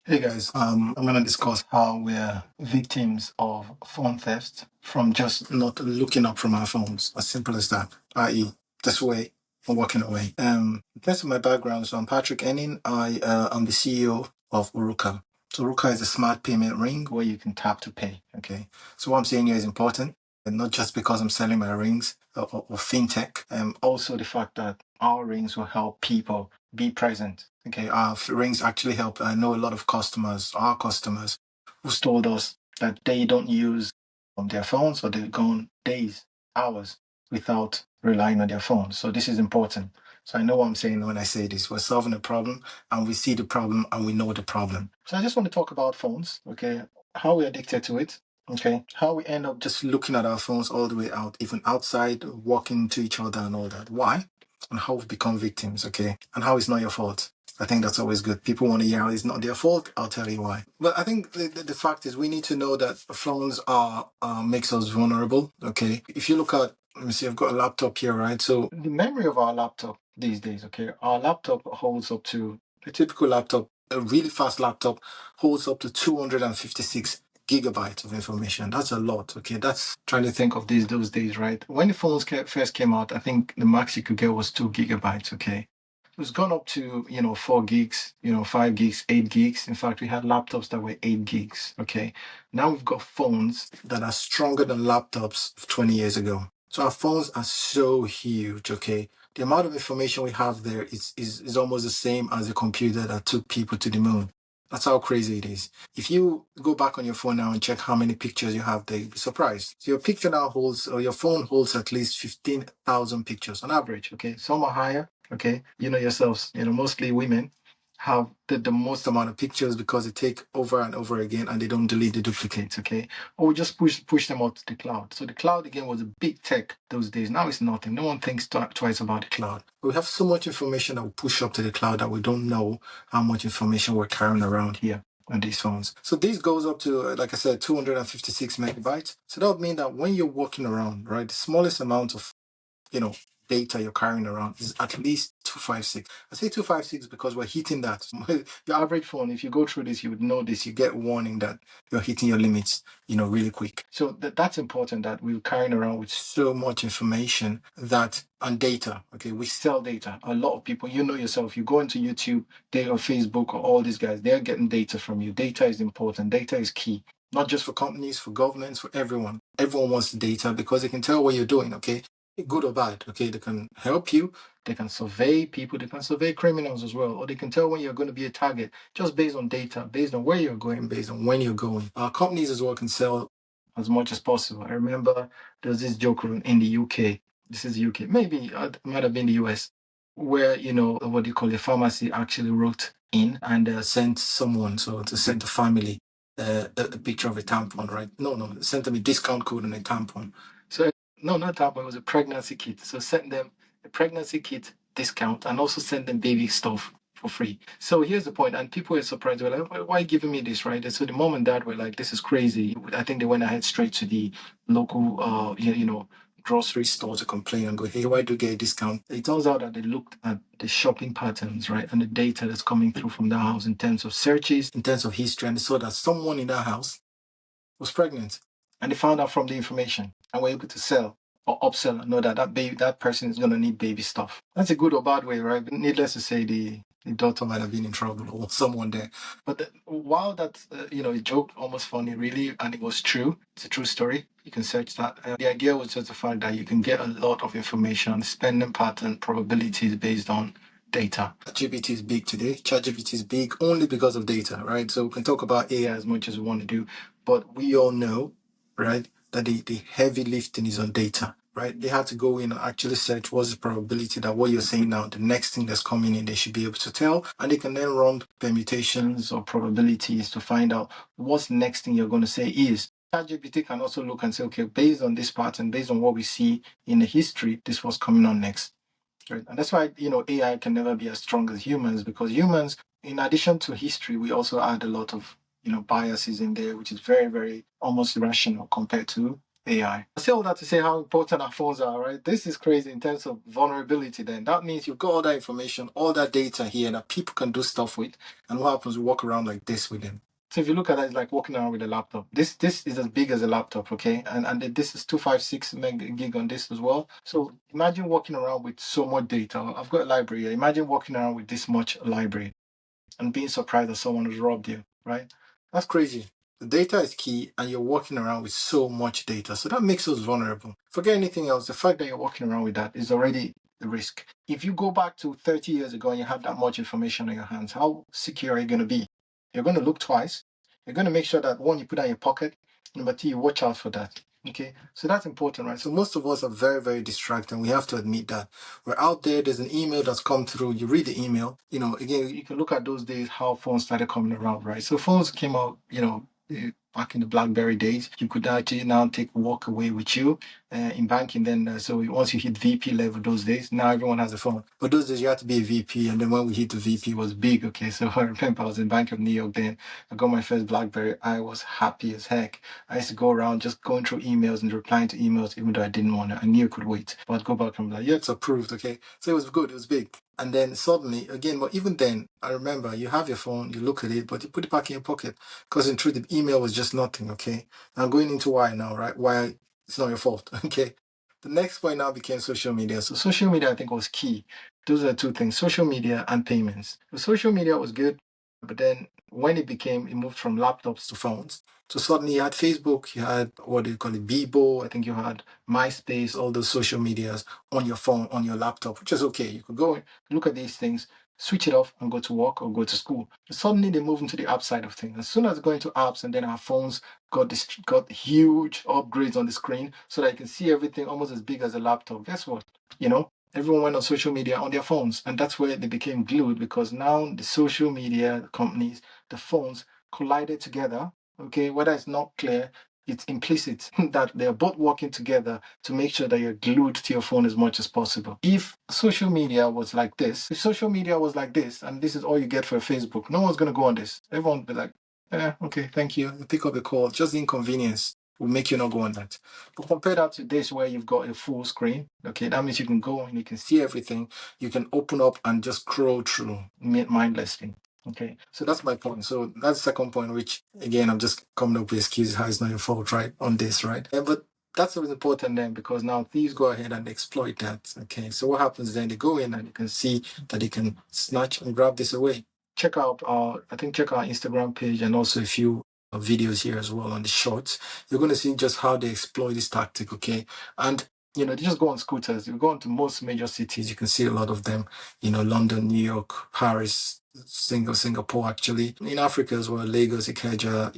Hey guys, I'm going to discuss how we're victims of phone theft from just not looking up from our phones. As simple as that, i.e., this way or walking away. In terms of my background, so I'm Patrick Enin. I'm the CEO of Orukka. So Orukka is a smart payment ring where you can tap to pay. Okay, so what I'm saying here is important, and not just because I'm selling my rings or fintech. Also the fact that our rings will help people be present. Okay, our rings actually help. I know a lot of customers, our customers, who's told us that they don't use their phones or they've gone days, hours without relying on their phones. So this is important. So I know what I'm saying when I say this. We're solving a problem and we see the problem and we know the problem. So I just want to talk about phones, okay? How we're addicted to it, okay? How we end up just looking at our phones all the way out, even outside, walking to each other and all that. Why? And how we've become victims, okay? And how it's not your fault. I think that's always good. People want to hear it's not their fault. I'll tell you why. But I think the fact is we need to know that phones are makes us vulnerable. Okay, if you look at, let me see, I've got a laptop here, right? So the memory of our laptop these days, okay, our laptop holds up to a typical laptop, a really fast laptop holds up to 256 gigabytes of information. That's a lot. Okay, that's trying to think of those days, right? When the phones first came out, I think the max you could get was 2 gigabytes. Okay, it's gone up to 4 gigs, 5 gigs, 8 gigs. In fact, we had laptops that were 8 gigs. Okay, now we've got phones that are stronger than laptops of 20 years ago. So our phones are so huge. Okay, the amount of information we have there is almost the same as a computer that took people to the moon. That's how crazy it is. If you go back on your phone now and check how many pictures you have there, you'll be surprised. So your picture now holds, or your phone holds at least 15,000 pictures on average. Okay, some are higher. Okay, you know yourselves, mostly women have the most amount of pictures because they take over and over again and they don't delete the duplicates. Okay, or we just push them out to the cloud. So the cloud again was a big tech those days. Now it's nothing. No one thinks twice about the cloud. We have so much information that we push up to the cloud that we don't know how much information we're carrying around here on these phones. So this goes up to, like I said, 256 megabytes. So that would mean that when you're walking around, right, the smallest amount of, you know, data you're carrying around is at least 256. I say 256 because we're hitting that. Your average phone, if you go through this, you would know this. You get warning that you're hitting your limits, really quick. So that's important that we're carrying around with so much information and data. Okay, we sell data. A lot of people, you know yourself, you go into YouTube, they or Facebook or all these guys, they're getting data from you. Data is important. Data is key. Not just for companies, for governments, for everyone. Everyone wants the data because they can tell what you're doing, okay? Good or bad, okay? They can help you, they can survey people, they can survey criminals as well, or they can tell when you're going to be a target just based on data, based on where you're going, based on when you're going. Our companies as well can sell as much as possible. I remember there's this joke in the UK. This is UK, maybe it might have been the US, where, what do you call it, pharmacy actually wrote in and sent someone, so to send the family the picture of a tampon, right? No, sent them a discount code on a tampon. So no, not tampon, it was a pregnancy kit. So send them a pregnancy kit discount and also send them baby stuff for free. So here's the point, and people were surprised. They were like, why giving me this, right? And so the mom and dad were like, this is crazy. I think they went ahead straight to the local, grocery store to complain and go, hey, why do you get a discount? It turns out that they looked at the shopping patterns, right? And the data that's coming through from the house in terms of searches, in terms of history, and they saw that someone in that house was pregnant. And they found out from the information and were able to sell or upsell and know that that person is going to need baby stuff. That's a good or bad way, right? But needless to say, the daughter might have been in trouble or someone there. But while that, a joke, almost funny, really, and it was true, it's a true story. You can search that. The idea was just the fact that you can get a lot of information, spending pattern, probabilities based on data. ChatGPT is big today. ChatGPT is big only because of data, right? So we can talk about AI as much as we want to do, but we all know, right, that the heavy lifting is on data, right? They had to go in and actually search what's the probability that what you're saying now, the next thing that's coming in, they should be able to tell. And they can then run permutations or probabilities to find out what's the next thing you're going to say is. ChatGPT can also look and say, okay, based on this pattern, based on what we see in the history, this was coming on next. Right. And that's why, AI can never be as strong as humans, because humans, in addition to history, we also add a lot of, biases in there, which is very, very almost irrational compared to AI. I say all that to say how important our phones are, right? This is crazy in terms of vulnerability then. That means you've got all that information, all that data here that people can do stuff with. And what happens? We walk around like this with them. So if you look at that, it's like walking around with a laptop. This is as big as a laptop, okay? And this is 256 gig on this as well. So imagine walking around with so much data. I've got a library here. Imagine walking around with this much library and being surprised that someone has robbed you, right? That's crazy. The data is key, and you're walking around with so much data. So that makes us vulnerable. Forget anything else. The fact that you're walking around with that is already the risk. If you go back to 30 years ago and you have that much information on your hands, how secure are you going to be? You're going to look twice. You're going to make sure that one, you put that in your pocket. Number two, you watch out for that. Okay, so that's important, right? So most of us are very, very distracted, and we have to admit that. We're out there, there's an email that's come through, you read the email, again, you can look at those days, how phones started coming around, right? So phones came out, back in the BlackBerry days. You could actually now take walk away with you in banking. Then, so once you hit VP level those days, now everyone has a phone. But those days you had to be a VP, and then when we hit the VP, it was big. Okay, so I remember I was in Bank of New York then. I got my first BlackBerry. I was happy as heck. I used to go around just going through emails and replying to emails, even though I didn't want to. I knew I could wait, but I'd go back and be like, yeah, it's approved. Okay, so it was good. It was big. And then suddenly, again, but even then, I remember you have your phone, you look at it, but you put it back in your pocket because in truth, the email was just nothing. Okay, I'm going into why now, right? Why it's not your fault. Okay. The next point now became social media. So social media, I think, was key. Those are two things: social media and payments. So social media was good, but then when it moved from laptops to phones. So suddenly you had Facebook, you had what do you call it, Bebo, I think you had MySpace, all those social medias on your phone, on your laptop, which is okay. You could go and look at these things, switch it off and go to work or go to school. But suddenly they move into the app side of things. As soon as going to apps, and then our phones got huge upgrades on the screen so that you can see everything almost as big as a laptop. Guess what? Everyone went on social media on their phones, and that's where they became glued, because now the social media companies, the phones collided together. Okay, whether it's not clear, it's implicit that they're both working together to make sure that you're glued to your phone as much as possible. If social media was like this, and this is all you get for Facebook, no one's going to go on this. Everyone will be like, okay, thank you. You pick up the call. Just the inconvenience will make you not go on that. But compare that to this where you've got a full screen. Okay, that means you can go and you can see everything. You can open up and just scroll through mindlessly. Okay, so that's my point. So that's the second point, which again, I'm just coming up with excuses how it's not your fault, right? On this, right? But that's what's important then, because now thieves go ahead and exploit that. Okay, so what happens then? They go in and you can see that they can snatch and grab this away. Check out our Instagram page and also a few videos here as well on the shorts. You're going to see just how they exploit this tactic, okay? And they just go on scooters. You go into most major cities, you can see a lot of them. London, New York, Paris, Singapore, actually. In Africa as well, Lagos, Ikeja,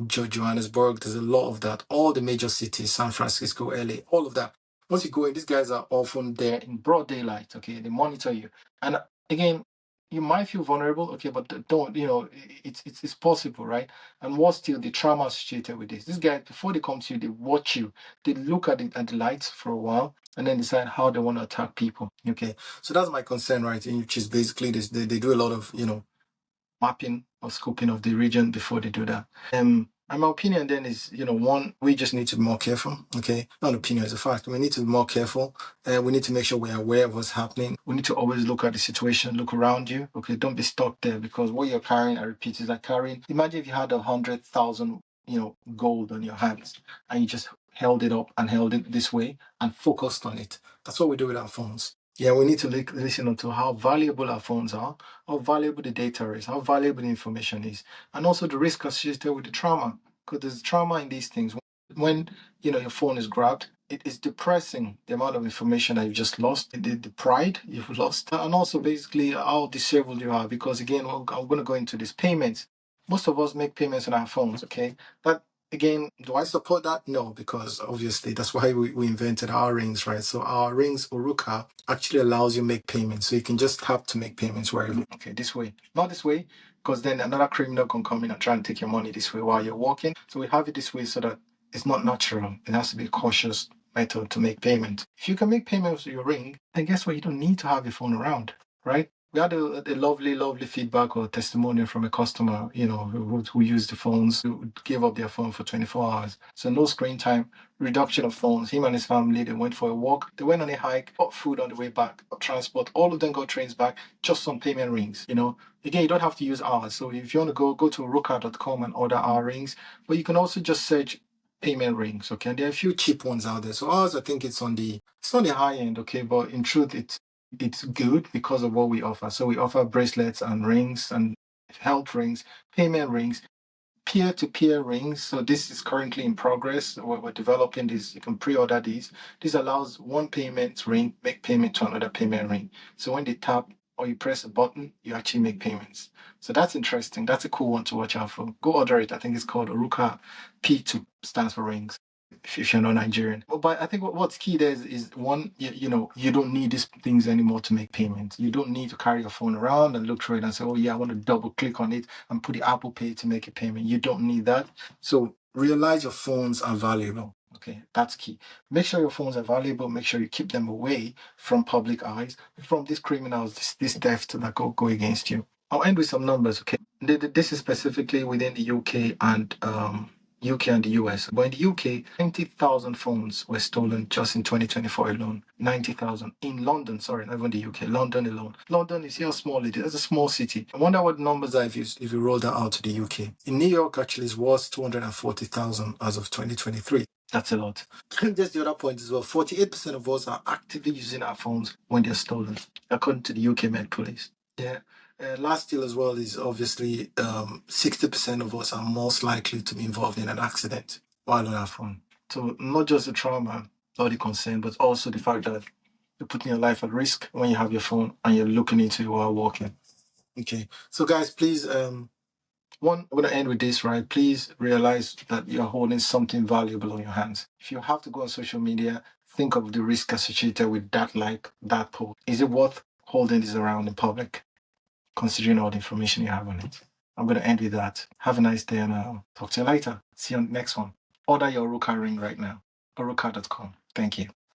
Johannesburg, there's a lot of that. All the major cities, San Francisco, LA, all of that. Once you go in, these guys are often there in broad daylight, okay? They monitor you. And again, you might feel vulnerable, okay, but don't, it's possible, right? And what's still the trauma associated with this? These guys, before they come to you, they watch you, they look at the lights for a while, and then decide how they want to attack people. Okay, so that's my concern, right? Which is basically this: they do a lot of mapping or scoping of the region before they do that. And my opinion then is, one, we just need to be more careful. Okay, not an opinion, it's a fact. We need to be more careful. We need to make sure we're aware of what's happening. We need to always look at the situation, look around you. Okay, don't be stuck there, because what you're carrying, I repeat, is like carrying. Imagine if you had 100,000, gold on your hands, and you just held it up and held it this way and focused on it. That's what we do with our phones. Yeah, we need to listen to how valuable our phones are, how valuable the data is, how valuable the information is, and also the risk associated with the trauma. Because there's trauma in these things. When your phone is grabbed, it is depressing, the amount of information that you've just lost, the pride you've lost, and also basically how disabled you are. Because again, I'm going to go into this payments. Most of us make payments on our phones, okay? But again, do I support that? No, because obviously that's why we invented our rings, right? So our rings, Orukka, actually allows you to make payments. So you can just tap to make payments wherever. Okay, this way. Not this way, because then another criminal can come in and try and take your money this way while you're walking. So we have it this way so that it's not natural. It has to be a cautious method to make payment. If you can make payments with your ring, then guess what? You don't need to have your phone around, right? we had a lovely, lovely feedback or testimonial from a customer, who used the phones, who gave up their phone for 24 hours. So no screen time, reduction of phones. Him and his family, they went for a walk, they went on a hike, got food on the way back, got transport. All of them got trains back, just on payment rings. Again, you don't have to use ours. So if you want to go to Orukka.com and order our rings, but you can also just search payment rings. Okay, and there are a few cheap ones out there. So ours, I think it's on the high end. Okay, but in truth, it's good because of what we offer. So we offer bracelets and rings and health rings, payment rings, peer-to-peer rings. So this is currently in progress. We're developing this. You can pre-order these. This allows one payment ring make payment to another payment ring. So when they tap or you press a button, you actually make payments. So that's interesting. That's a cool one to watch out for. Go order it. I think it's called Orukka. P2 stands for rings. If you're not Nigerian. But I think what's key there is one, you don't need these things anymore to make payments. You don't need to carry your phone around and look through it and say, oh yeah, I want to double click on it and put the Apple Pay to make a payment. You don't need that. So realize your phones are valuable. Okay, that's key. Make sure your phones are valuable. Make sure you keep them away from public eyes, from these criminals, this theft that go against you. I'll end with some numbers. Okay, this is specifically within the UK and the US. But in the UK, 90,000 phones were stolen just in 2024 alone. 90,000. In London, sorry, not even the UK, London alone. London, you see how small it is. It's a small city. I wonder what the numbers are if you roll that out to the UK. In New York, actually, it was 240,000 as of 2023. That's a lot. Just the other point as well, 48% of us are actively using our phones when they're stolen, according to the UK Met Police. Yeah. Last year as well is obviously 60% of us are most likely to be involved in an accident while on our phone. So not just the trauma or the concern, but also the fact that you're putting your life at risk when you have your phone and you're looking into it while walking. Okay. So guys, please, I'm going to end with this, right? Please realize that you're holding something valuable on your hands. If you have to go on social media, think of the risk associated with that post. Is it worth holding this around in public, considering all the information you have on it? I'm going to end with that. Have a nice day and I'll talk to you later. See you on the next one. Order your Orukka ring right now. Orukka.com. Thank you.